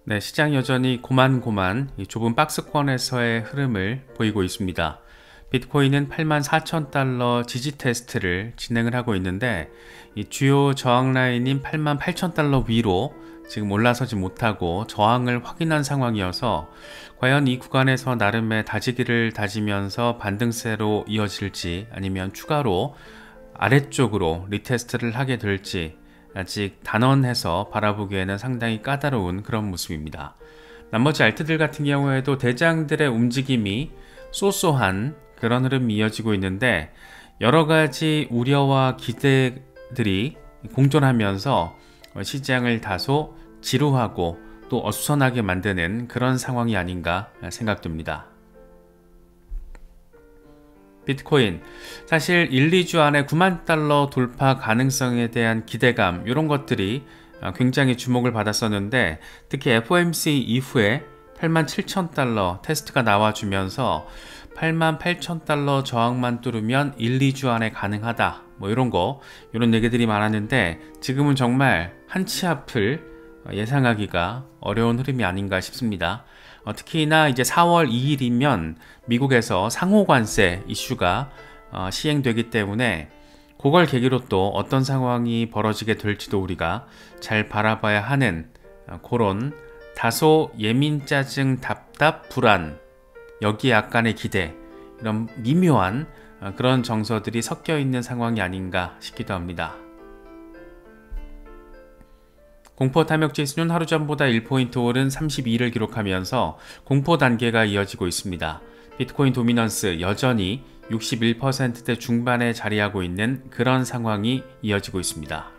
네, 시장 여전히 고만고만 이 좁은 박스권에서의 흐름을 보이고 있습니다. 비트코인은 84,000달러 지지 테스트를 진행을 하고 있는데 이 주요 저항 라인인 88,000달러 위로 지금 올라서지 못하고 저항을 확인한 상황이어서 과연 이 구간에서 나름의 다지기를 다지면서 반등세로 이어질지 아니면 추가로 아래쪽으로 리테스트를 하게 될지 아직 단언해서 바라보기에는 상당히 까다로운 그런 모습입니다. 나머지 알트들 같은 경우에도 대장들의 움직임이 쏘쏘한 그런 흐름이 이어지고 있는데 여러가지 우려와 기대들이 공존하면서 시장을 다소 지루하고 또 어수선하게 만드는 그런 상황이 아닌가 생각됩니다. 비트코인, 사실 1, 2주 안에 9만 달러 돌파 가능성에 대한 기대감 이런 것들이 굉장히 주목을 받았었는데 특히 FOMC 이후에 87,000달러 테스트가 나와주면서 88,000달러 저항만 뚫으면 1, 2주 안에 가능하다 이런 얘기들이 많았는데 지금은 정말 한치 앞을 예상하기가 어려운 흐름이 아닌가 싶습니다. 특히나 이제 4월 2일이면 미국에서 상호관세 이슈가 시행되기 때문에 그걸 계기로 또 어떤 상황이 벌어지게 될지도 우리가 잘 바라봐야 하는 그런 다소 예민, 짜증, 답답, 불안, 여기에 약간의 기대, 이런 미묘한 그런 정서들이 섞여 있는 상황이 아닌가 싶기도 합니다. 공포 탐욕 지수는 하루 전보다 1포인트 오른 32를 기록하면서 공포 단계가 이어지고 있습니다. 비트코인 도미넌스 여전히 61%대 중반에 자리하고 있는 그런 상황이 이어지고 있습니다.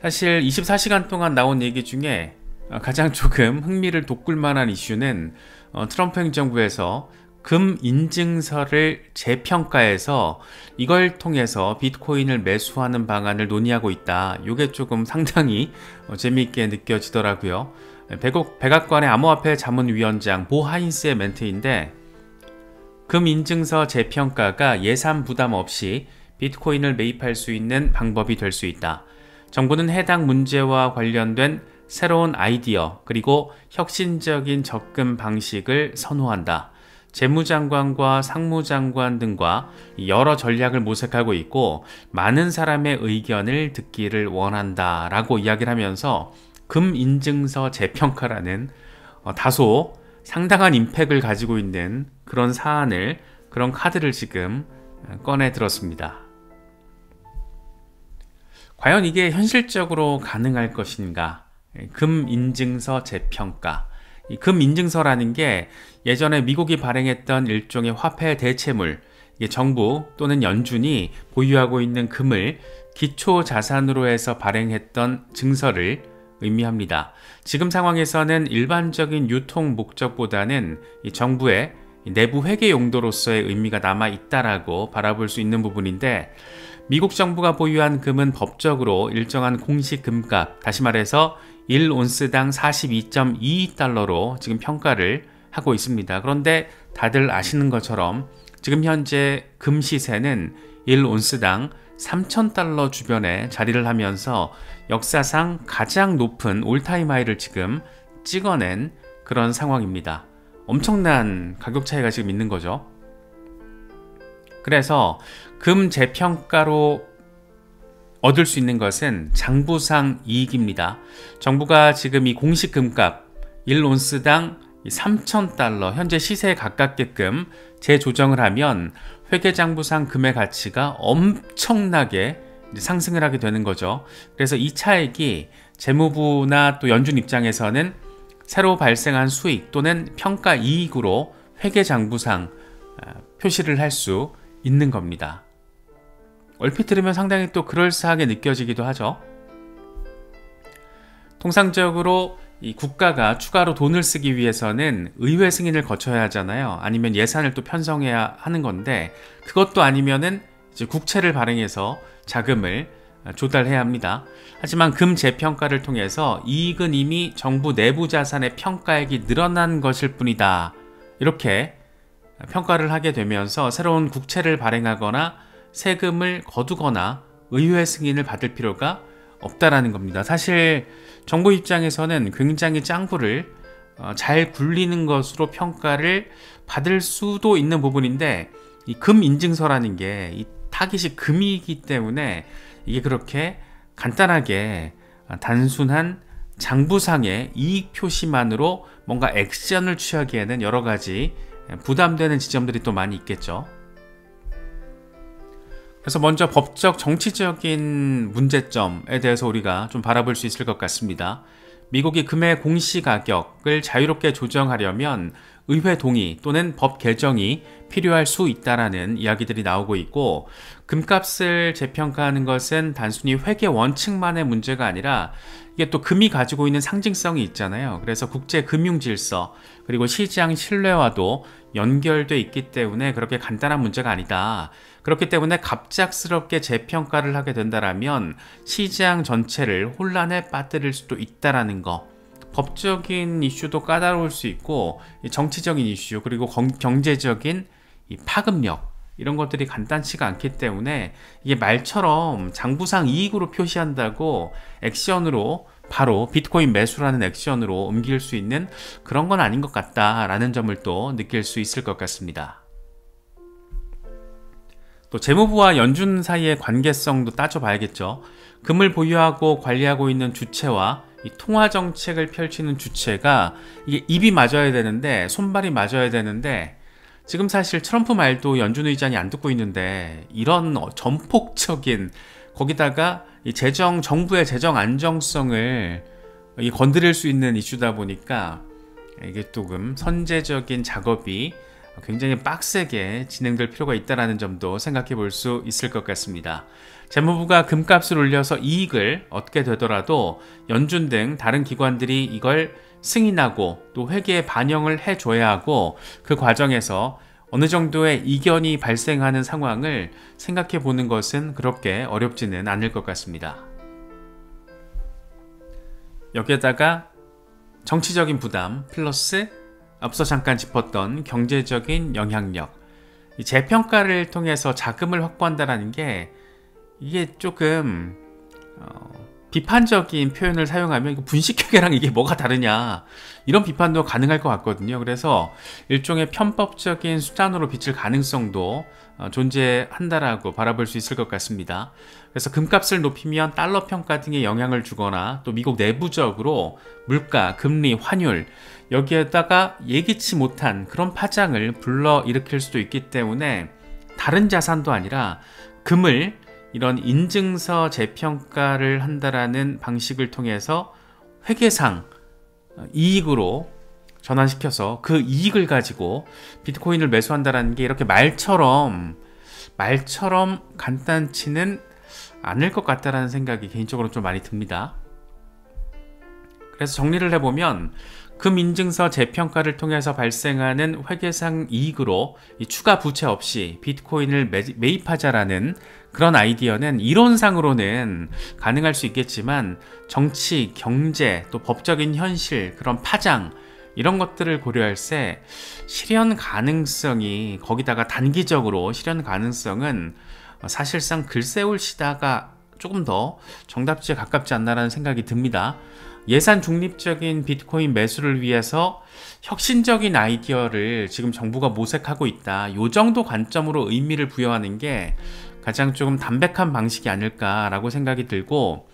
사실 24시간 동안 나온 얘기 중에 가장 조금 흥미를 돋굴 만한 이슈는 트럼프 행정부에서 금 인증서를 재평가해서 이걸 통해서 비트코인을 매수하는 방안을 논의하고 있다. 이게 조금 상당히 재미있게 느껴지더라고요. 백악관의 암호화폐 자문위원장 보 하인스의 멘트인데 금 인증서 재평가가 예산 부담 없이 비트코인을 매입할 수 있는 방법이 될 수 있다. 정부는 해당 문제와 관련된 새로운 아이디어 그리고 혁신적인 접근 방식을 선호한다. 재무장관과 상무장관 등과 여러 전략을 모색하고 있고 많은 사람의 의견을 듣기를 원한다 라고 이야기를 하면서 금 인증서 재평가라는 다소 상당한 임팩을 가지고 있는 그런 사안을, 그런 카드를 지금 꺼내 들었습니다. 과연 이게 현실적으로 가능할 것인가? 금 인증서 재평가. 이 금 인증서라는 게 예전에 미국이 발행했던 일종의 화폐 대체물, 정부 또는 연준이 보유하고 있는 금을 기초 자산으로 해서 발행했던 증서를 의미합니다. 지금 상황에서는 일반적인 유통 목적보다는 이 정부의 내부 회계 용도로서의 의미가 남아 있다라고 바라볼 수 있는 부분인데 미국 정부가 보유한 금은 법적으로 일정한 공식 금값, 다시 말해서 1온스당 42.22달러로 지금 평가를 하고 있습니다. 그런데 다들 아시는 것처럼 지금 현재 금 시세는 1온스당 3,000달러 주변에 자리를 하면서 역사상 가장 높은 올타임 하이를 지금 찍어낸 그런 상황입니다. 엄청난 가격 차이가 지금 있는 거죠. 그래서 금 재평가로 얻을 수 있는 것은 장부상 이익입니다. 정부가 지금 이 공식 금값 1온스당 3,000달러 현재 시세에 가깝게끔 재조정을 하면 회계장부상 금의 가치가 엄청나게 상승을 하게 되는 거죠. 그래서 이 차익이 재무부나 또 연준 입장에서는 새로 발생한 수익 또는 평가 이익으로 회계장부상 표시를 할 수 있는 겁니다. 얼핏 들으면 상당히 또 그럴싸하게 느껴지기도 하죠. 통상적으로 이 국가가 추가로 돈을 쓰기 위해서는 의회 승인을 거쳐야 하잖아요. 아니면 예산을 또 편성해야 하는 건데 그것도 아니면은 이제 국채를 발행해서 자금을 조달해야 합니다. 하지만 금 재평가를 통해서 이익은 이미 정부 내부 자산의 평가액이 늘어난 것일 뿐이다. 이렇게 평가를 하게 되면서 새로운 국채를 발행하거나 세금을 거두거나 의회 승인을 받을 필요가 없다라는 겁니다. 사실 정부 입장에서는 굉장히 짱구를 잘 굴리는 것으로 평가를 받을 수도 있는 부분인데, 이 금 인증서라는 게 이 타깃이 금이기 때문에 이게 그렇게 간단하게 단순한 장부상의 이익 표시만으로 뭔가 액션을 취하기에는 여러 가지 부담되는 지점들이 또 많이 있겠죠. 그래서 먼저 법적 정치적인 문제점에 대해서 우리가 좀 바라볼 수 있을 것 같습니다. 미국이 금의 공시가격을 자유롭게 조정하려면 의회 동의 또는 법 개정이 필요할 수 있다라는 이야기들이 나오고 있고, 금값을 재평가하는 것은 단순히 회계 원칙만의 문제가 아니라 이게 또 금이 가지고 있는 상징성이 있잖아요. 그래서 국제 금융 질서 그리고 시장 신뢰와도 연결돼 있기 때문에 그렇게 간단한 문제가 아니다. 그렇기 때문에 갑작스럽게 재평가를 하게 된다라면 시장 전체를 혼란에 빠뜨릴 수도 있다라는 거. 법적인 이슈도 까다로울 수 있고, 정치적인 이슈 그리고 경제적인 이 파급력, 이런 것들이 간단치가 않기 때문에 이게 말처럼 장부상 이익으로 표시한다고 액션으로, 바로 비트코인 매수라는 액션으로 옮길 수 있는 그런 건 아닌 것 같다라는 점을 또 느낄 수 있을 것 같습니다. 또 재무부와 연준 사이의 관계성도 따져봐야겠죠. 금을 보유하고 관리하고 있는 주체와 이 통화 정책을 펼치는 주체가 이게 입이 맞아야 되는데, 손발이 맞아야 되는데, 지금 사실 트럼프 말도 연준 의장이 안 듣고 있는데, 이런 전폭적인, 거기다가 이 정부의 재정 안정성을 건드릴 수 있는 이슈다 보니까 이게 조금 선제적인 작업이 굉장히 빡세게 진행될 필요가 있다는 점도 생각해 볼 수 있을 것 같습니다. 재무부가 금값을 올려서 이익을 얻게 되더라도 연준 등 다른 기관들이 이걸 승인하고 또 회계에 반영을 해줘야 하고, 그 과정에서 어느 정도의 이견이 발생하는 상황을 생각해 보는 것은 그렇게 어렵지는 않을 것 같습니다. 여기에다가 정치적인 부담 플러스 앞서 잠깐 짚었던 경제적인 영향력, 이 재평가를 통해서 자금을 확보한다는 게 이게 조금 비판적인 표현을 사용하면 분식회계랑 이게 뭐가 다르냐, 이런 비판도 가능할 것 같거든요. 그래서 일종의 편법적인 수단으로 비칠 가능성도 존재한다라고 바라볼 수 있을 것 같습니다. 그래서 금값을 높이면 달러 평가 등에 영향을 주거나, 또 미국 내부적으로 물가, 금리, 환율, 여기에다가 예기치 못한 그런 파장을 불러일으킬 수도 있기 때문에 다른 자산도 아니라 금을 이런 인증서 재평가를 한다라는 방식을 통해서 회계상 이익으로 전환시켜서 그 이익을 가지고 비트코인을 매수한다라는 게 이렇게 말처럼 간단치는 않을 것 같다라는 생각이 개인적으로 좀 많이 듭니다. 그래서 정리를 해보면, 금 인증서 재평가를 통해서 발생하는 회계상 이익으로 이 추가 부채 없이 비트코인을 매입하자라는 그런 아이디어는 이론상으로는 가능할 수 있겠지만, 정치, 경제, 또 법적인 현실, 그런 파장, 이런 것들을 고려할 때 실현 가능성이, 거기다가 단기적으로 실현 가능성은 사실상 글 세울 시다가 조금 더 정답지에 가깝지 않나라는 생각이 듭니다. 예산 중립적인 비트코인 매수를 위해서 혁신적인 아이디어를 지금 정부가 모색하고 있다, 이 정도 관점으로 의미를 부여하는 게 가장 조금 담백한 방식이 아닐까라고 생각이 들고,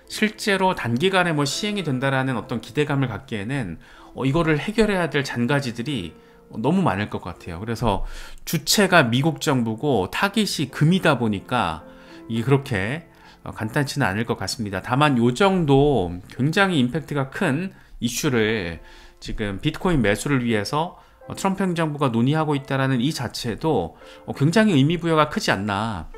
실제로 단기간에 시행이 된다라는 어떤 기대감을 갖기에는 이거를 해결해야 될 잔가지들이 너무 많을 것 같아요. 그래서 주체가 미국 정부고 타깃이 금이다 보니까 이게 그렇게 간단치는 않을 것 같습니다. 다만 이 정도 굉장히 임팩트가 큰 이슈를 지금 비트코인 매수를 위해서 트럼프 행정부가 논의하고 있다는 이 자체도 굉장히 의미부여가 크지 않나.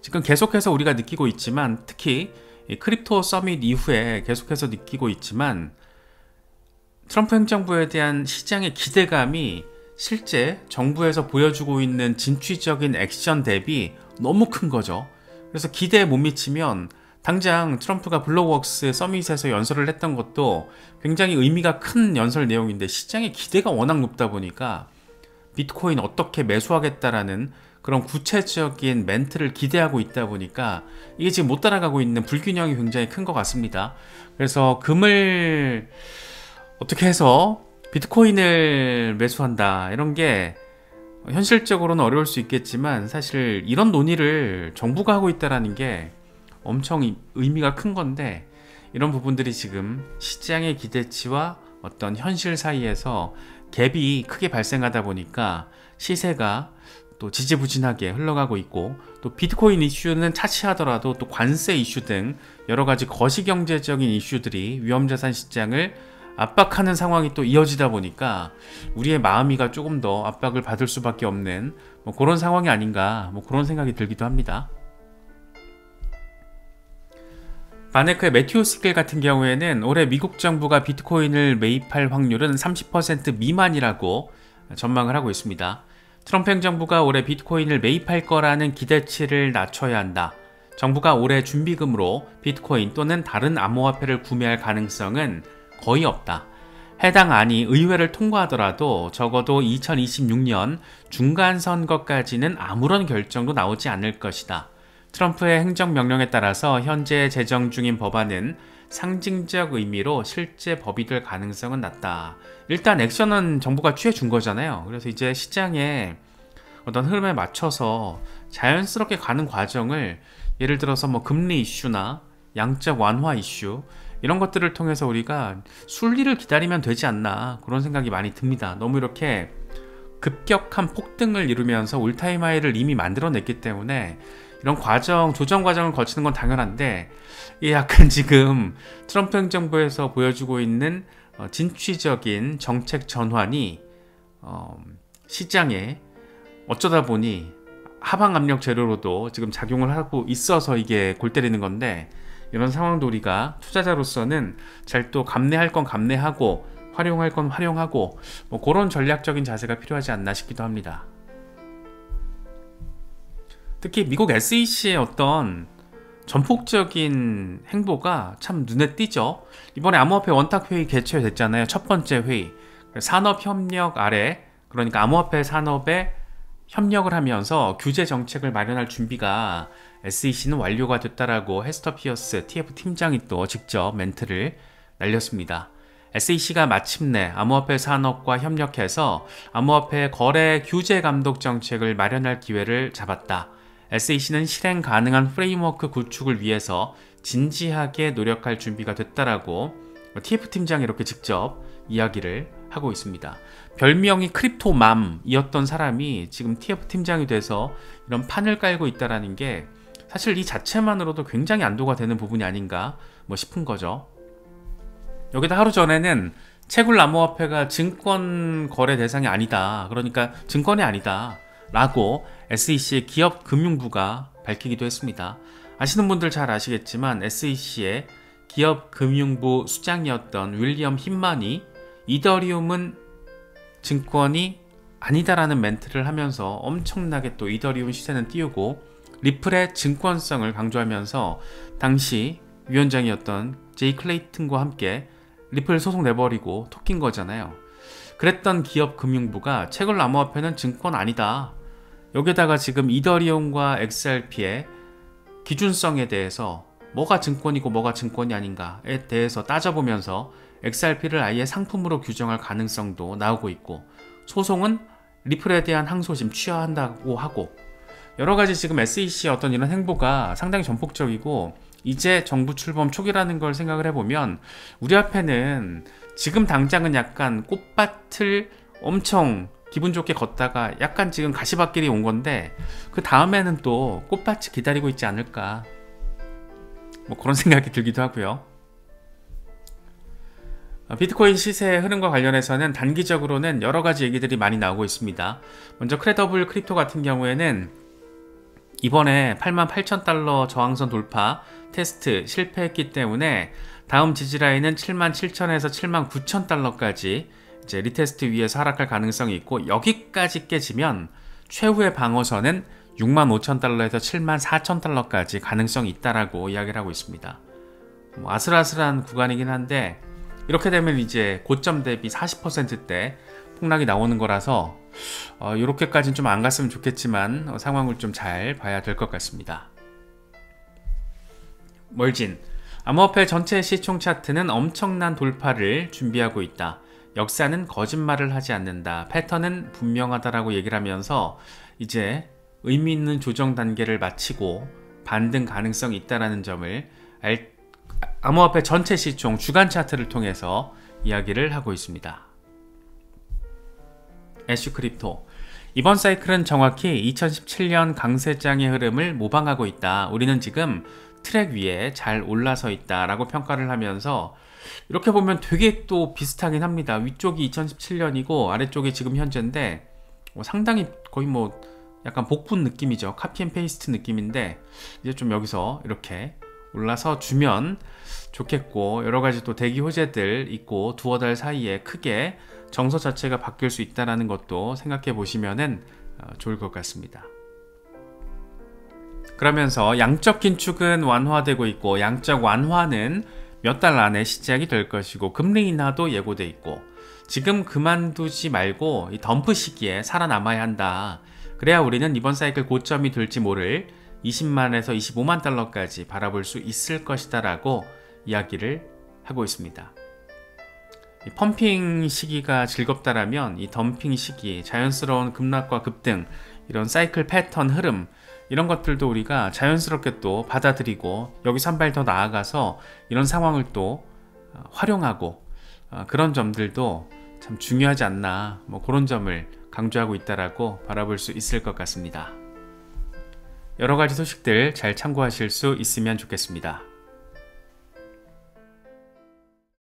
지금 계속해서 우리가 느끼고 있지만, 특히 크립토 서밋 이후에 계속해서 느끼고 있지만, 트럼프 행정부에 대한 시장의 기대감이 실제 정부에서 보여주고 있는 진취적인 액션 대비 너무 큰 거죠. 그래서 기대에 못 미치면 당장 트럼프가 블록웍스 서밋에서 연설을 했던 것도 굉장히 의미가 큰 연설 내용인데, 시장의 기대가 워낙 높다 보니까 비트코인 어떻게 매수하겠다라는 그런 구체적인 멘트를 기대하고 있다 보니까 이게 지금 못 따라가고 있는 불균형이 굉장히 큰 것 같습니다. 그래서 금을 어떻게 해서 비트코인을 매수한다 이런 게 현실적으로는 어려울 수 있겠지만 사실 이런 논의를 정부가 하고 있다는 게 엄청 의미가 큰 건데, 이런 부분들이 지금 시장의 기대치와 어떤 현실 사이에서 갭이 크게 발생하다 보니까 시세가 또 지지부진하게 흘러가고 있고, 또 비트코인 이슈는 차치하더라도 또 관세 이슈 등 여러가지 거시경제적인 이슈들이 위험자산 시장을 압박하는 상황이 또 이어지다 보니까 우리의 마음이가 조금 더 압박을 받을 수밖에 없는 그런 상황이 아닌가, 그런 생각이 들기도 합니다. 바네크의 매튜 시겔 같은 경우에는 올해 미국 정부가 비트코인을 매입할 확률은 30% 미만이라고 전망을 하고 있습니다. 트럼프 행정부가 올해 비트코인을 매입할 거라는 기대치를 낮춰야 한다. 정부가 올해 준비금으로 비트코인 또는 다른 암호화폐를 구매할 가능성은 거의 없다. 해당 안이 의회를 통과하더라도 적어도 2026년 중간선거까지는 아무런 결정도 나오지 않을 것이다. 트럼프의 행정명령에 따라서 현재 제정 중인 법안은 상징적 의미로 실제 법이 될 가능성은 낮다. 일단 액션은 정부가 취해준 거잖아요. 그래서 이제 시장의 어떤 흐름에 맞춰서 자연스럽게 가는 과정을, 예를 들어서 금리 이슈나 양적 완화 이슈 이런 것들을 통해서 우리가 순리를 기다리면 되지 않나, 그런 생각이 많이 듭니다. 너무 이렇게 급격한 폭등을 이루면서 올타임 하이를 이미 만들어냈기 때문에 이런 과정, 조정 과정을 거치는 건 당연한데, 이게 약간 지금 트럼프 행정부에서 보여주고 있는 진취적인 정책 전환이 시장에 어쩌다 보니 하방 압력 재료로도 지금 작용을 하고 있어서 이게 골 때리는 건데, 이런 상황도 우리가 투자자로서는 잘 또 감내할 건 감내하고 활용할 건 활용하고 그런 전략적인 자세가 필요하지 않나 싶기도 합니다. 특히 미국 SEC의 어떤 전폭적인 행보가 참 눈에 띄죠. 이번에 암호화폐 원탁회의 개최됐잖아요. 첫 번째 회의. 산업협력 아래, 그러니까 암호화폐 산업에 협력을 하면서 규제 정책을 마련할 준비가 SEC는 완료가 됐다라고 헤스터 피어스 TF 팀장이 또 직접 멘트를 날렸습니다. SEC가 마침내 암호화폐 산업과 협력해서 암호화폐 거래 규제 감독 정책을 마련할 기회를 잡았다. SEC는 실행 가능한 프레임워크 구축을 위해서 진지하게 노력할 준비가 됐다라고 TF 팀장이 이렇게 직접 이야기를 하고 있습니다. 별명이 크립토맘이었던 사람이 지금 TF 팀장이 돼서 이런 판을 깔고 있다는 게 사실 이 자체만으로도 굉장히 안도가 되는 부분이 아닌가 싶은 거죠. 여기다 하루 전에는 채굴 암호화폐가 증권 거래 대상이 아니다, 그러니까 증권이 아니다 라고 SEC의 기업금융부가 밝히기도 했습니다. 아시는 분들 잘 아시겠지만 SEC의 기업금융부 수장이었던 윌리엄 힌만이 이더리움은 증권이 아니다라는 멘트를 하면서 엄청나게 또 이더리움 시세는 띄우고 리플의 증권성을 강조하면서 당시 위원장이었던 제이 클레이튼과 함께 리플 소송 내버리고 토낀 거잖아요. 그랬던 기업금융부가 채굴 암호화폐는 증권 아니다, 여기다가 지금 이더리움과 XRP의 기준성에 대해서 뭐가 증권이고 뭐가 증권이 아닌가에 대해서 따져보면서 XRP를 아예 상품으로 규정할 가능성도 나오고 있고, 소송은 리플에 대한 항소심 취하한다고 하고, 여러가지 지금 SEC의 어떤 이런 행보가 상당히 전폭적이고, 이제 정부 출범 초기라는 걸 생각을 해보면 우리 앞에는 지금 당장은 약간 꽃밭을 엄청 기분 좋게 걷다가 약간 지금 가시밭길이 온 건데, 그 다음에는 또 꽃밭이 기다리고 있지 않을까, 그런 생각이 들기도 하고요. 비트코인 시세의 흐름과 관련해서는 단기적으로는 여러가지 얘기들이 많이 나오고 있습니다. 먼저 크레더블 크립토 같은 경우에는 이번에 88,000달러 저항선 돌파 테스트 실패했기 때문에 다음 지지라인은 77,000에서 79,000달러까지 이제 리테스트 위에서 하락할 가능성이 있고, 여기까지 깨지면 최후의 방어선은 65,000달러에서 74,000달러까지 가능성이 있다라고 이야기를 하고 있습니다. 아슬아슬한 구간이긴 한데, 이렇게 되면 이제 고점 대비 40%대 폭락이 나오는 거라서 이렇게까지는 좀 안 갔으면 좋겠지만 상황을 좀 잘 봐야 될 것 같습니다. 멀진, 암호화폐 전체 시총 차트는 엄청난 돌파를 준비하고 있다. 역사는 거짓말을 하지 않는다. 패턴은 분명하다라고 얘기를 하면서 이제 의미 있는 조정 단계를 마치고 반등 가능성이 있다는 점을 암호화폐 전체 시총 주간 차트를 통해서 이야기를 하고 있습니다. 애쉬크립토, 이번 사이클은 정확히 2017년 강세장의 흐름을 모방하고 있다. 우리는 지금 트랙 위에 잘 올라서 있다 라고 평가를 하면서 이렇게 보면 되게 또 비슷하긴 합니다. 위쪽이 2017년이고 아래쪽이 지금 현재인데 상당히 거의 뭐 약간 복분 느낌이죠. 카피 앤 페이스트 느낌인데 이제 좀 여기서 이렇게 올라서 주면 좋겠고, 여러가지 또 대기 호재들 있고 두어 달 사이에 크게 정서 자체가 바뀔 수 있다는 것도 생각해 보시면 좋을 것 같습니다. 그러면서 양적 긴축은 완화되고 있고 양적 완화는 몇 달 안에 시작이 될 것이고 금리 인하도 예고돼 있고 지금 그만두지 말고 이 덤프 시기에 살아남아야 한다. 그래야 우리는 이번 사이클 고점이 될지 모를 20만에서 25만 달러까지 바라볼 수 있을 것이다 라고 이야기를 하고 있습니다. 이 펌핑 시기가 즐겁다라면 이 덤핑 시기, 자연스러운 급락과 급등, 이런 사이클 패턴 흐름, 이런 것들도 우리가 자연스럽게 또 받아들이고 여기서 한 발 더 나아가서 이런 상황을 또 활용하고 그런 점들도 참 중요하지 않나, 뭐 그런 점을 강조하고 있다라고 바라볼 수 있을 것 같습니다. 여러 가지 소식들 잘 참고하실 수 있으면 좋겠습니다.